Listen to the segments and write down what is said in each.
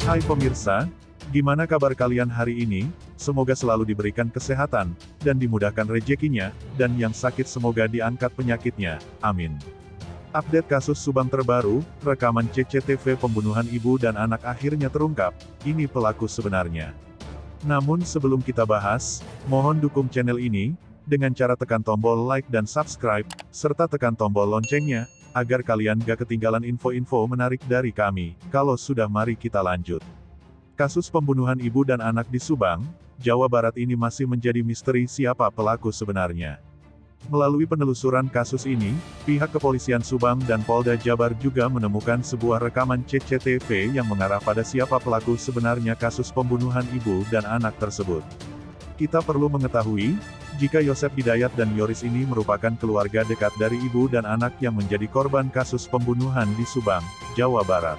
Hai pemirsa, gimana kabar kalian hari ini? Semoga selalu diberikan kesehatan, dan dimudahkan rezekinya, dan yang sakit semoga diangkat penyakitnya, amin. Update kasus Subang terbaru, rekaman CCTV pembunuhan ibu dan anak akhirnya terungkap, ini pelaku sebenarnya. Namun sebelum kita bahas, mohon dukung channel ini, dengan cara tekan tombol like dan subscribe, serta tekan tombol loncengnya, agar kalian gak ketinggalan info-info menarik dari kami. Kalau sudah, mari kita lanjut. Kasus pembunuhan ibu dan anak di Subang, Jawa Barat ini masih menjadi misteri siapa pelaku sebenarnya. Melalui penelusuran kasus ini, pihak kepolisian Subang dan Polda Jabar juga menemukan sebuah rekaman CCTV yang mengarah pada siapa pelaku sebenarnya kasus pembunuhan ibu dan anak tersebut. Kita perlu mengetahui, jika Yosef Hidayat dan Yoris ini merupakan keluarga dekat dari ibu dan anak yang menjadi korban kasus pembunuhan di Subang, Jawa Barat.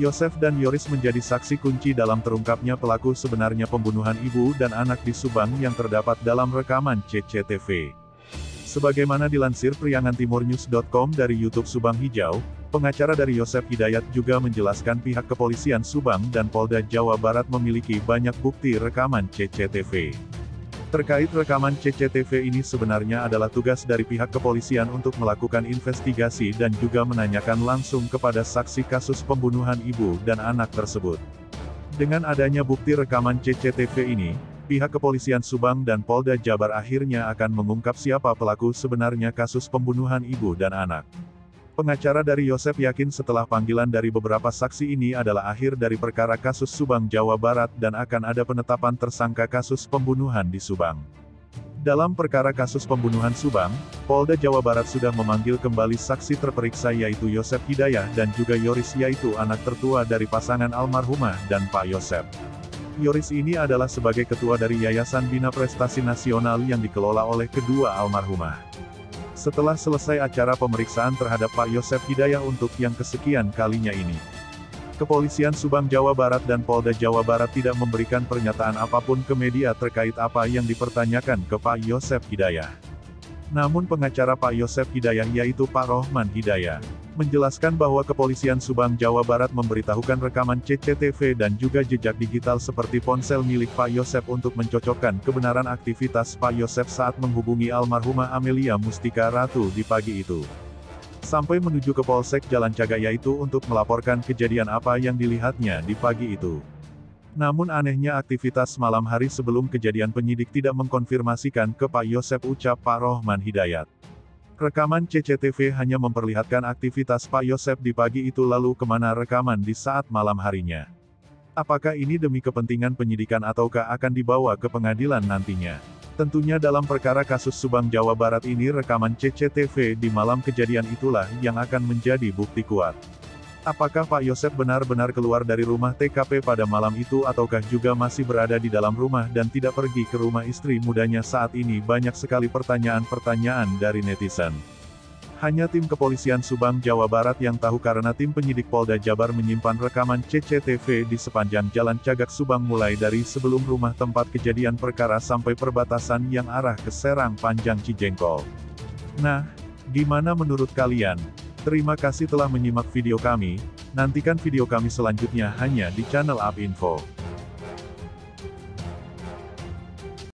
Yosef dan Yoris menjadi saksi kunci dalam terungkapnya pelaku sebenarnya pembunuhan ibu dan anak di Subang yang terdapat dalam rekaman CCTV. Sebagaimana dilansir priangantimurnews.com dari YouTube Subang Hijau, pengacara dari Yosef Hidayat juga menjelaskan pihak kepolisian Subang dan Polda Jawa Barat memiliki banyak bukti rekaman CCTV. Terkait rekaman CCTV ini sebenarnya adalah tugas dari pihak kepolisian untuk melakukan investigasi dan juga menanyakan langsung kepada saksi kasus pembunuhan ibu dan anak tersebut. Dengan adanya bukti rekaman CCTV ini, pihak kepolisian Subang dan Polda Jabar akhirnya akan mengungkap siapa pelaku sebenarnya kasus pembunuhan ibu dan anak. Pengacara dari Yosef yakin setelah panggilan dari beberapa saksi ini adalah akhir dari perkara kasus Subang Jawa Barat dan akan ada penetapan tersangka kasus pembunuhan di Subang. Dalam perkara kasus pembunuhan Subang, Polda Jawa Barat sudah memanggil kembali saksi terperiksa yaitu Yosef Hidayat dan juga Yoris yaitu anak tertua dari pasangan almarhumah dan Pak Yosef. Yoris ini adalah sebagai ketua dari Yayasan Bina Prestasi Nasional yang dikelola oleh kedua almarhumah. Setelah selesai acara pemeriksaan terhadap Pak Yosef Hidayat untuk yang kesekian kalinya ini, Kepolisian Subang Jawa Barat dan Polda Jawa Barat tidak memberikan pernyataan apapun ke media terkait apa yang dipertanyakan ke Pak Yosef Hidayat. Namun pengacara Pak Yosef Hidayat yaitu Pak Rohman Hidayat, menjelaskan bahwa Kepolisian Subang Jawa Barat memberitahukan rekaman CCTV dan juga jejak digital seperti ponsel milik Pak Yosef untuk mencocokkan kebenaran aktivitas Pak Yosef saat menghubungi almarhumah Amelia Mustika Ratu di pagi itu. Sampai menuju ke Polsek Jalan Cagak yaitu untuk melaporkan kejadian apa yang dilihatnya di pagi itu. Namun anehnya aktivitas malam hari sebelum kejadian penyidik tidak mengkonfirmasikan ke Pak Yosef, ucap Pak Rohman Hidayat. Rekaman CCTV hanya memperlihatkan aktivitas Pak Yosef di pagi itu, lalu kemana rekaman di saat malam harinya? Apakah ini demi kepentingan penyidikan ataukah akan dibawa ke pengadilan nantinya? Tentunya dalam perkara kasus Subang Jawa Barat ini rekaman CCTV di malam kejadian itulah yang akan menjadi bukti kuat. Apakah Pak Yosef benar-benar keluar dari rumah TKP pada malam itu ataukah juga masih berada di dalam rumah dan tidak pergi ke rumah istri mudanya saat ini? Banyak sekali pertanyaan-pertanyaan dari netizen. Hanya tim kepolisian Subang Jawa Barat yang tahu karena tim penyidik Polda Jabar menyimpan rekaman CCTV di sepanjang Jalan Cagak Subang mulai dari sebelum rumah tempat kejadian perkara sampai perbatasan yang arah ke Serang Panjang Cijengkol. Nah, gimana menurut kalian? Terima kasih telah menyimak video kami, nantikan video kami selanjutnya hanya di channel UP Info.